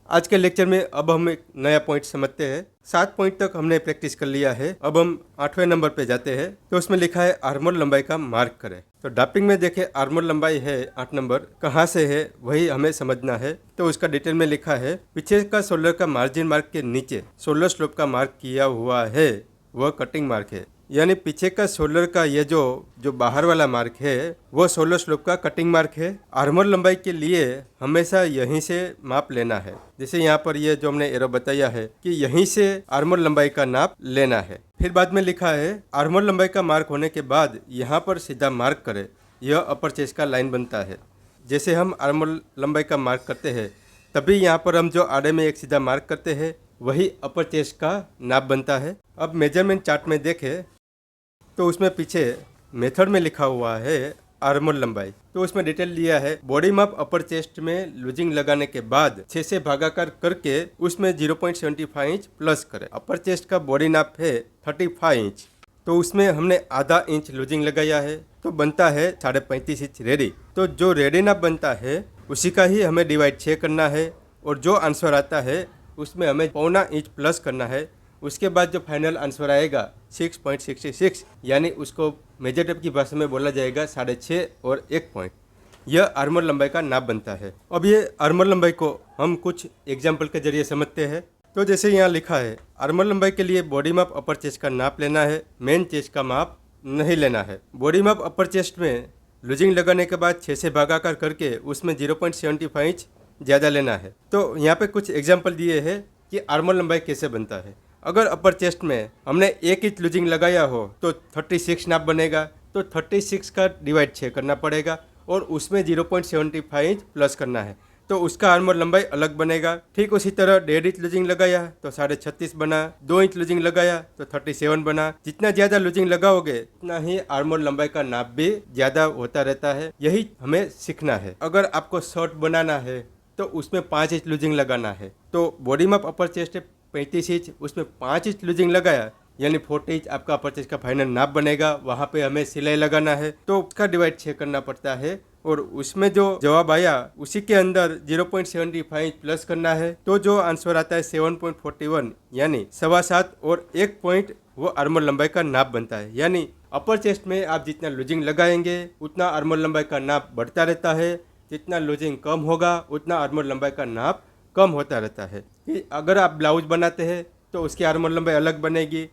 आज के लेक्चर में अब हम एक नया पॉइंट समझते हैं। 7 पॉइंट तक हमने प्रैक्टिस कर लिया है। अब हम 8वें नंबर पे जाते हैं। तो उसमें लिखा है आर्मर लंबाई का मार्क करें। तो ड्राफ्टिंग में देखें आर्मर लंबाई है 8 नंबर, कहाँ से है वही हमें समझना है। तो उसका डिटेल में लिखा है पीछे का शोल्डर का मार्जिन मार्क के नीचे शोल्डर स्लोप का मार्क किया हुआ है, वह कटिंग मार्क है। यानी पीछे का शोल्डर का ये जो बाहर वाला मार्क है वो शोल्डर स्लोप का कटिंग मार्क है। आर्मर लंबाई के लिए हमेशा यहीं से माप लेना है। जैसे यहाँ पर ये जो हमने एरो बताया है कि यहीं से आर्मर लंबाई का नाप लेना है। फिर बाद में लिखा है आर्मर लंबाई का मार्क होने के बाद यहाँ पर सीधा मार्क करें, यह अपर चेस्ट का लाइन बनता है। जैसे हम आर्मर लंबाई का मार्क करते हैं तभी यहाँ पर हम जो आड़े में एक सीधा मार्क करते हैं वही अपर चेस्ट का नाप बनता है। अब मेजरमेंट चार्ट में देखें तो उसमें पीछे मेथड में लिखा हुआ है आर्मर लंबाई। तो उसमें डिटेल दिया है बॉडी माप अपर चेस्ट में लूजिंग लगाने के बाद 6 से भागाकार करके उसमें 0.75 इंच प्लस करें। अपर चेस्ट का बॉडी नाप है 35 इंच, तो उसमें हमने आधा इंच लूजिंग लगाया है तो बनता है 35.5 इंच रेडी। तो जो रेडी नाप बनता है उसी का ही हमें डिवाइड 6 करना है और जो आंसर आता है उसमें हमें पौना इंच प्लस करना है। उसके बाद जो फाइनल आंसर आएगा 6.66, यानी उसको मेजर टेप की भाषा में बोला जाएगा 6.5 और 1 पॉइंट। यह आर्मर लंबाई का नाप बनता है। अब ये आर्मर लंबाई को हम कुछ एग्जाम्पल के जरिए समझते हैं। तो जैसे यहाँ लिखा है आर्मर लंबाई के लिए बॉडी माप अपर चेस्ट का नाप लेना है, मेन चेस्ट का माप नहीं लेना है। बॉडी माप अपर चेस्ट में लूजिंग लगाने के बाद 6 से भागाकार करके उसमें 0.75 इंच ज़्यादा लेना है। तो यहाँ पे कुछ एग्जाम्पल दिए हैं कि आर्मर लंबाई कैसे बनता है। अगर अपर चेस्ट में हमने 1 इंच लूजिंग लगाया हो तो 36 नाप बनेगा, तो 36 का डिवाइड 6 करना पड़ेगा और उसमें 0.75 इंच प्लस करना है, तो उसका आर्मर लंबाई अलग बनेगा। ठीक उसी तरह 1.5 इंच लूजिंग लगाया तो 36.5 बना, 2 इंच लूजिंग लगाया तो 37 बना। जितना ज़्यादा लूजिंग लगाओगे उतना ही आर्मर लंबाई का नाप भी ज़्यादा होता रहता है। यही हमें सीखना है। अगर आपको शॉर्ट बनाना है तो उसमें 5 इंच लूजिंग लगाना है, तो बॉडी माप अपर चेस्ट 35 इंच, उसमें 5 इंच लूजिंग लगाया यानी 40 इंच आपका अपर चेस्ट का फाइनल नाप बनेगा। वहाँ पे हमें सिलाई लगाना है तो उसका डिवाइड 6 करना पड़ता है और उसमें जो जवाब आया उसी के अंदर 0.75 इंच प्लस करना है। तो जो आंसर आता है 7.41 यानी 7.25 और 1 पॉइंट वो आर्मर लंबाई का नाप बनता है। यानी अपर चेस्ट में आप जितना लूजिंग लगाएंगे उतना आर्मर लंबाई का नाप बढ़ता रहता है, जितना लूजिंग कम होगा उतना आर्मर लंबाई का नाप कम होता रहता है। कि अगर आप ब्लाउज बनाते हैं तो उसकी आर्मर लंबाई अलग बनेगी,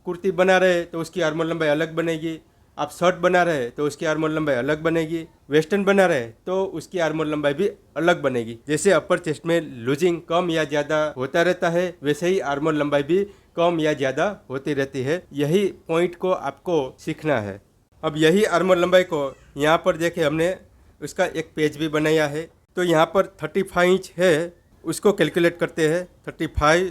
कुर्ती बना रहे तो उसकी आर्मर लंबाई अलग बनेगी, आप शर्ट बना रहे तो उसकी आर्मर लंबाई अलग बनेगी, वेस्टर्न बना रहे तो उसकी आर्मर लंबाई भी अलग बनेगी। जैसे अपर चेस्ट में लूजिंग कम या ज़्यादा होता रहता है वैसे ही आर्मर लंबाई भी कम या ज़्यादा होती रहती है। यही पॉइंट को आपको सीखना है। अब यही आर्मर लंबाई को यहाँ पर देखे हमने उसका एक पेज भी बनाया है। तो यहाँ पर 35 इंच है, उसको कैलकुलेट करते हैं। 35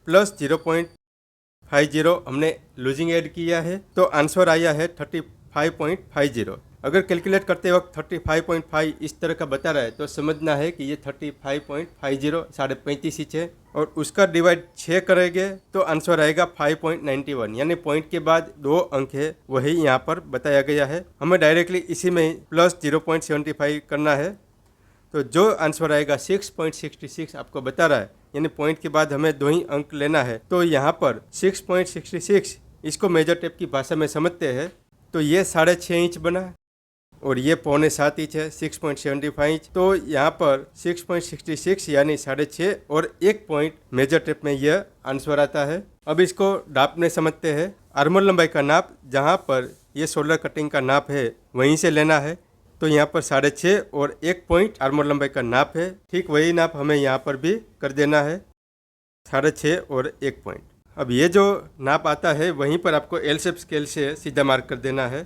प्लस 0.50 हमने लूजिंग ऐड किया है तो आंसर आया है 35.50। अगर कैलकुलेट करते वक्त 35.5 इस तरह का बता रहा है तो समझना है कि ये 35.50 35.5 इंच है और उसका डिवाइड 6 करेंगे तो आंसर आएगा 5.91, यानी पॉइंट के बाद 2 अंक है वही यहाँ पर बताया गया है। हमें डायरेक्टली इसी में प्लस 0.75 करना है तो जो आंसर आएगा 6.66 आपको बता रहा है, यानी पॉइंट के बाद हमें 2 ही अंक लेना है। तो यहाँ पर 6.66 इसको मेजर टेप की भाषा में समझते हैं तो ये 6.5 इंच बना और ये 6.25 इंच है 6.75 इंच। तो यहाँ पर 6.66 यानी 6.5 और 1 पॉइंट मेजर टेप में यह आंसर आता है। अब इसको नाप में समझते हैं। आर्मर लंबाई का नाप जहाँ पर ये शोल्डर कटिंग का नाप है वहीं से लेना है। तो यहाँ पर 6.5 और 1 पॉइंट आर्मर लंबाई का नाप है। ठीक वही नाप हमें यहाँ पर भी कर देना है, 6.5 और 1 पॉइंट। अब ये जो नाप आता है वहीं पर आपको एल शेप स्केल से सीधा मार्क कर देना है।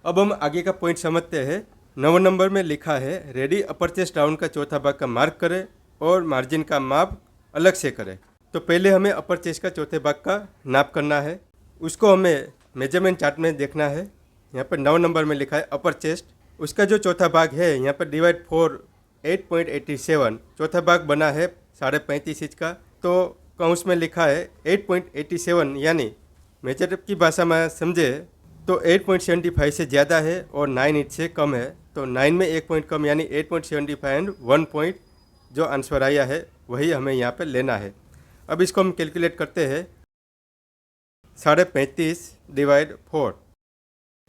अब हम आगे का पॉइंट समझते हैं। 9 नंबर में लिखा है रेडी अपर चेस्ट डाउन का चौथा भाग का मार्क करें और मार्जिन का माप अलग से करें। तो पहले हमें अपर चेस्ट का चौथे भाग का नाप करना है, उसको हमें मेजरमेंट चार्ट में देखना है। यहाँ पर 9 नंबर में लिखा है अपर चेस्ट, उसका जो चौथा भाग है यहाँ पर डिवाइड 4 8.87, चौथा भाग बना है 35.5 इंच का। तो कौंस में लिखा है 8.87 यानी मेजर टेप की भाषा में समझे तो 8.75 से ज़्यादा है और 9 इंच से कम है। तो 9 में 1 पॉइंट कम यानी 8.75 एंड 1 पॉइंट जो आंसर आया है वही हमें यहाँ पे लेना है। अब इसको हम कैलकुलेट करते हैं। 35.5 डिवाइड 4,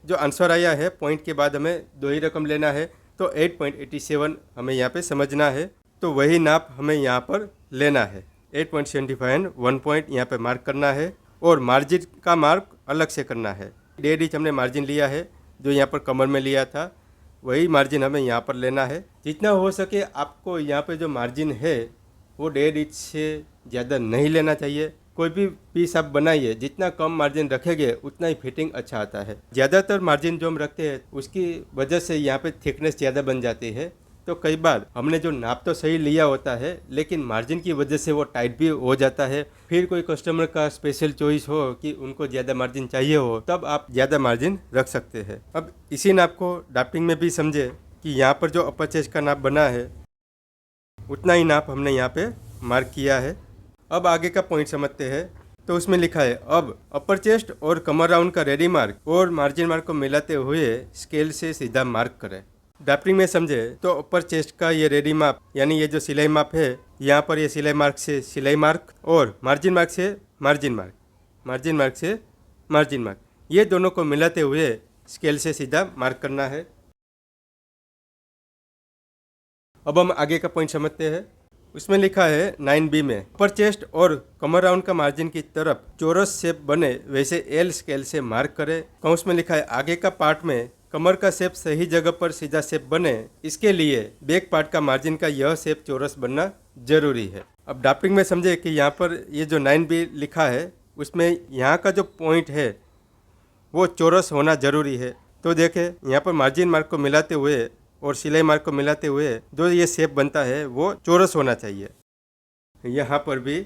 जो आंसर आया है पॉइंट के बाद हमें दो ही रकम लेना है, तो 8.87 हमें यहाँ पे समझना है। तो वही नाप हमें यहाँ पर लेना है। 8.75 1 पॉइंट यहाँ पे मार्क करना है और मार्जिन का मार्क अलग से करना है। 1.5 इंच हमने मार्जिन लिया है, जो यहाँ पर कमर में लिया था वही मार्जिन हमें यहाँ पर लेना है। जितना हो सके आपको यहाँ पे जो मार्जिन है वो 1.5 इंच से ज़्यादा नहीं लेना चाहिए। कोई भी पीस आप बनाइए, जितना कम मार्जिन रखेंगे उतना ही फिटिंग अच्छा आता है। ज़्यादातर मार्जिन जो हम रखते हैं उसकी वजह से यहाँ पे थिकनेस ज़्यादा बन जाती है। तो कई बार हमने जो नाप तो सही लिया होता है लेकिन मार्जिन की वजह से वो टाइट भी हो जाता है। फिर कोई कस्टमर का स्पेशल चॉइस हो कि उनको ज़्यादा मार्जिन चाहिए हो, तब आप ज़्यादा मार्जिन रख सकते हैं। अब इसी नाप को ड्राफ्टिंग में भी समझे कि यहाँ पर जो अपर चेस्ट का नाप बना है उतना ही नाप हमने यहाँ पे मार्क किया है। अब आगे का पॉइंट समझते हैं। तो उसमें लिखा है, अब अपर चेस्ट और कमर राउंड का रेडी मार्क और मार्जिन मार्क को मिलाते हुए स्केल से सीधा मार्क करें। ड्राफ्टिंग में समझे तो अपर चेस्ट का ये रेडी मार्क यानी ये जो सिलाई माप है, यहाँ पर ये सिलाई मार्क से सिलाई मार्क और मार्जिन मार्क से मार्जिन मार्क, मार्जिन मार्क से मार्जिन मार्क, ये दोनों को मिलाते हुए स्केल से सीधा मार्क करना है। अब हम आगे का पॉइंट समझते हैं। उसमें लिखा है 9B में अपर चेस्ट और कमर राउंड का मार्जिन की तरफ चौरस शेप बने वैसे एल स्केल से मार्क करें। कौंस में लिखा है आगे का पार्ट में कमर का शेप सही जगह पर सीधा शेप बने, इसके लिए बैक पार्ट का मार्जिन का यह शेप चौरस बनना जरूरी है। अब ड्राफ्टिंग में समझे कि यहाँ पर ये जो 9B लिखा है उसमें यहाँ का जो पॉइंट है वो चौरस होना जरूरी है। तो देखें यहाँ पर मार्जिन मार्क को मिलाते हुए और सिलाई मार्क को मिलाते हुए जो ये शेप बनता है वो चौरस होना चाहिए। यहाँ पर भी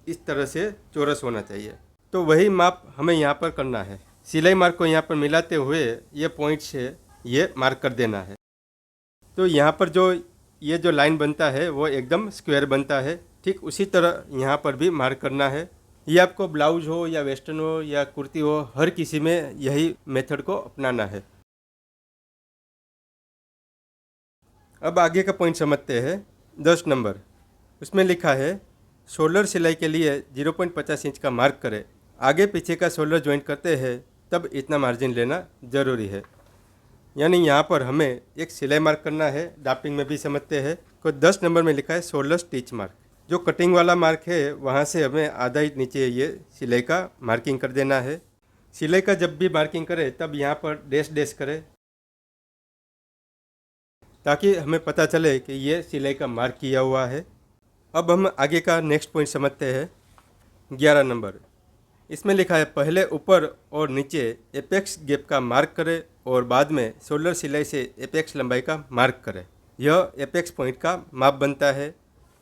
इस तरह से चौरस होना चाहिए। तो वही माप हमें यहाँ पर करना है। सिलाई मार्क को यहाँ पर मिलाते हुए ये पॉइंट से ये मार्क कर देना है। तो यहाँ पर जो ये जो लाइन बनता है वो एकदम स्क्वायर बनता है। ठीक उसी तरह यहाँ पर भी मार्क करना है। ये आपको ब्लाउज हो या वेस्टर्न हो या कुर्ती हो, हर किसी में यही मेथड को अपनाना है। अब आगे का पॉइंट समझते हैं। 10 नंबर उसमें लिखा है शोल्डर सिलाई के लिए 0.50 इंच का मार्क करें। आगे पीछे का शोल्डर ज्वाइंट करते हैं तब इतना मार्जिन लेना ज़रूरी है। यानी यहाँ पर हमें एक सिलाई मार्क करना है। ड्राफ्टिंग में भी समझते हैं। तो 10 नंबर में लिखा है शोल्डर स्टिच मार्क। जो कटिंग वाला मार्क है वहाँ से हमें आधा इंच नीचे ये सिलाई का मार्किंग कर देना है। सिलाई का जब भी मार्किंग करें तब यहाँ पर डैश डैश करें ताकि हमें पता चले कि ये सिलाई का मार्क किया हुआ है। अब हम आगे का नेक्स्ट पॉइंट समझते हैं। 11 नंबर इसमें लिखा है पहले ऊपर और नीचे एपेक्स गैप का मार्क करें और बाद में शोल्डर सिलाई से एपेक्स लंबाई का मार्क करें। यह एपेक्स पॉइंट का माप बनता है।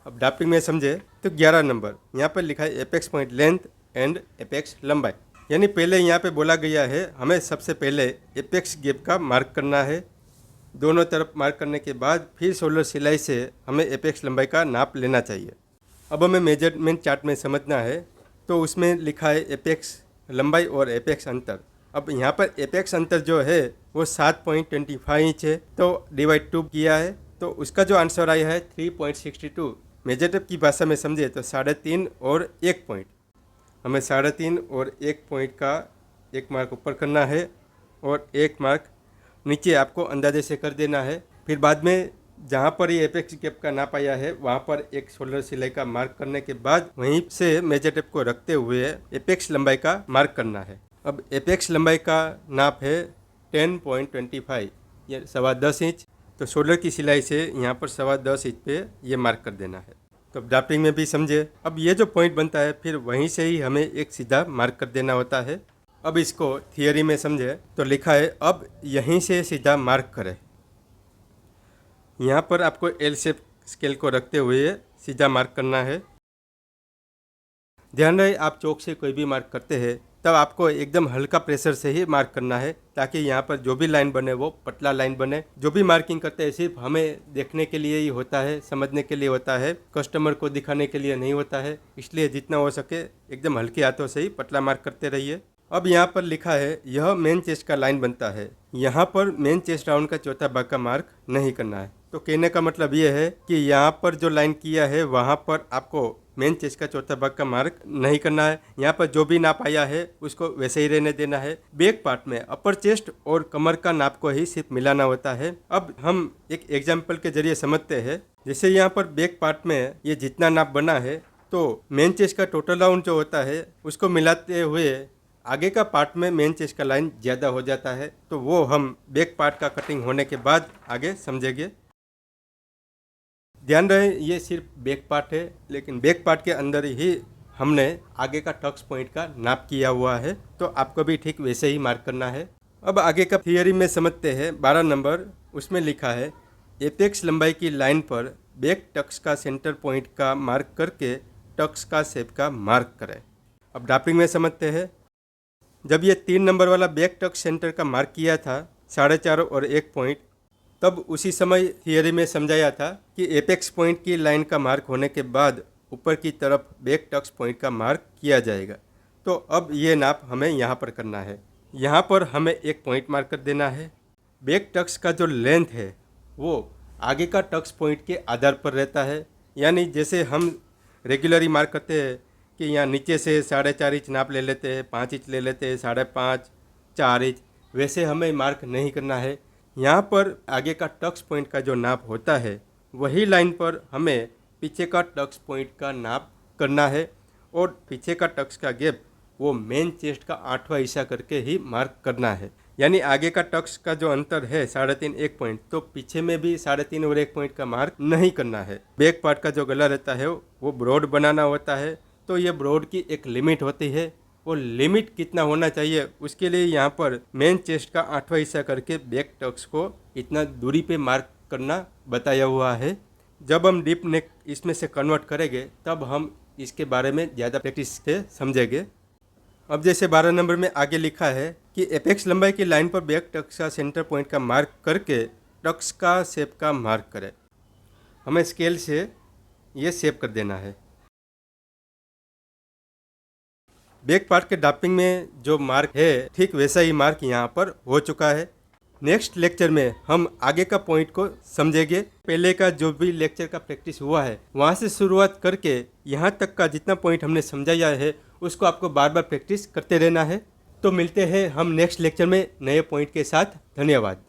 अब ड्राफ्टिंग में समझे तो 11 नंबर यहाँ पर लिखा है apex point length and apex लंबाई। यानी पहले यहाँ पे बोला गया है हमें सबसे पहले एपेक्स गैप का मार्क करना है। दोनों तरफ मार्क करने के बाद फिर शोल्डर सिलाई से हमें एपेक्स लंबाई का नाप लेना चाहिए। अब हमें मेजरमेंट चार्ट में समझना है। तो उसमें लिखा है एपेक्स लंबाई और एपेक्स अंतर। अब यहाँ पर एपेक्स अंतर जो है वो 7.25 इंच है। तो डिवाइड 2 किया है तो उसका जो आंसर आया है 3.62। मेजर टेप की भाषा में समझे तो 3.5 और 1 पॉइंट। हमें 3.5 और 1 पॉइंट का एक मार्क ऊपर करना है और एक मार्क नीचे आपको अंदाजे से कर देना है। फिर बाद में जहाँ पर ये एपेक्स गैप का नाप आया है वहाँ पर एक शोल्डर सिलाई का मार्क करने के बाद वहीं से मेजर टेप को रखते हुए एपेक्स लंबाई का मार्क करना है। अब एपेक्स लंबाई का नाप है 10.25 ये 10.25 इंच। तो शोल्डर की सिलाई से यहाँ पर 10.25 इंच पे ये मार्क कर देना है। तो ड्राफ्टिंग में भी समझे। अब ये जो पॉइंट बनता है फिर वहीं से ही हमें एक सीधा मार्क कर देना होता है। अब इसको थियरी में समझे तो लिखा है अब यहीं से सीधा मार्क करें। यहाँ पर आपको एल शेप स्केल को रखते हुए सीधा मार्क करना है। ध्यान रहे आप चौक से कोई भी मार्क करते हैं तब आपको एकदम हल्का प्रेशर से ही मार्क करना है ताकि यहाँ पर जो भी लाइन बने वो पतला लाइन बने। जो भी मार्किंग करते हैं सिर्फ हमें देखने के लिए ही होता है, समझने के लिए होता है, कस्टमर को दिखाने के लिए नहीं होता है। इसलिए जितना हो सके एकदम हल्के हाथों से ही पतला मार्क करते रहिए। अब यहाँ पर लिखा है यह मेन चेस्ट का लाइन बनता है। यहाँ पर मेन चेस्ट राउंड का चौथा भाग का मार्क नहीं करना है। तो कहने का मतलब ये है कि यहाँ पर जो लाइन किया है वहाँ पर आपको मेन चेस्ट का चौथा भाग का मार्क नहीं करना है। यहाँ पर जो भी नाप आया है उसको वैसे ही रहने देना है। बैक पार्ट में अपर चेस्ट और कमर का नाप को ही सिर्फ मिलाना होता है। अब हम एक एग्जाम्पल के जरिए समझते हैं। जैसे यहाँ पर बैक पार्ट में ये जितना नाप बना है तो मेन चेस्ट का टोटल राउंड जो होता है उसको मिलाते हुए आगे का पार्ट में मेन चेस्ट का लाइन ज़्यादा हो जाता है। तो वो हम बैक पार्ट का कटिंग होने के बाद आगे समझेंगे। ध्यान रहे ये सिर्फ बैक पार्ट है, लेकिन बैक पार्ट के अंदर ही हमने आगे का टक्स पॉइंट का नाप किया हुआ है, तो आपको भी ठीक वैसे ही मार्क करना है। अब आगे का थियरी में समझते हैं। 12 नंबर उसमें लिखा है एपेक्स लंबाई की लाइन पर बैक टक्स का सेंटर पॉइंट का मार्क करके टक्स का शेप का मार्क करें। अब ड्राफ्टिंग में समझते हैं। जब ये 3 नंबर वाला बैक टक्स सेंटर का मार्क किया था 4.5 और 1 पॉइंट, तब उसी समय थियरी में समझाया था कि एपेक्स पॉइंट की लाइन का मार्क होने के बाद ऊपर की तरफ बैक टक्स पॉइंट का मार्क किया जाएगा। तो अब ये नाप हमें यहाँ पर करना है। यहाँ पर हमें एक पॉइंट मार्क कर देना है। बैक टक्स का जो लेंथ है वो आगे का टक्स पॉइंट के आधार पर रहता है। यानी जैसे हम रेगुलरली मार्क करते हैं कि यहाँ नीचे से 4.5 इंच नाप ले लेते हैं, 5 इंच ले लेते हैं, 5.5, 4 इंच, वैसे हमें मार्क नहीं करना है। यहाँ पर आगे का टक्स पॉइंट का जो नाप होता है वही लाइन पर हमें पीछे का टक्स पॉइंट का नाप करना है, और पीछे का टक्स का गैप वो मेन चेस्ट का 8वां हिस्सा करके ही मार्क करना है। यानी आगे का टक्स का जो अंतर है 3.5 1 पॉइंट, तो पीछे में भी 3.5 और 1 पॉइंट का मार्क नहीं करना है। बैक पार्ट का जो गला रहता है वो ब्रॉड बनाना होता है, तो ये ब्रॉड की एक लिमिट होती है। वो लिमिट कितना होना चाहिए उसके लिए यहाँ पर मेन चेस्ट का 8वां हिस्सा करके बैक टक्स को इतना दूरी पे मार्क करना बताया हुआ है। जब हम डीप नेक इसमें से कन्वर्ट करेंगे तब हम इसके बारे में ज़्यादा प्रैक्टिस से समझेंगे। अब जैसे 12 नंबर में आगे लिखा है कि एपेक्स लंबाई की लाइन पर बैक टक्स का सेंटर पॉइंट का मार्क करके टक्स का शेप का मार्क करें। हमें स्केल से ये शेप कर देना है। बैक पार्ट के ड्राफ्टिंग में जो मार्क है ठीक वैसा ही मार्क यहाँ पर हो चुका है। नेक्स्ट लेक्चर में हम आगे का पॉइंट को समझेंगे। पहले का जो भी लेक्चर का प्रैक्टिस हुआ है वहाँ से शुरुआत करके यहाँ तक का जितना पॉइंट हमने समझाया है उसको आपको बार बार प्रैक्टिस करते रहना है। तो मिलते हैं हम नेक्स्ट लेक्चर में नए पॉइंट के साथ। धन्यवाद।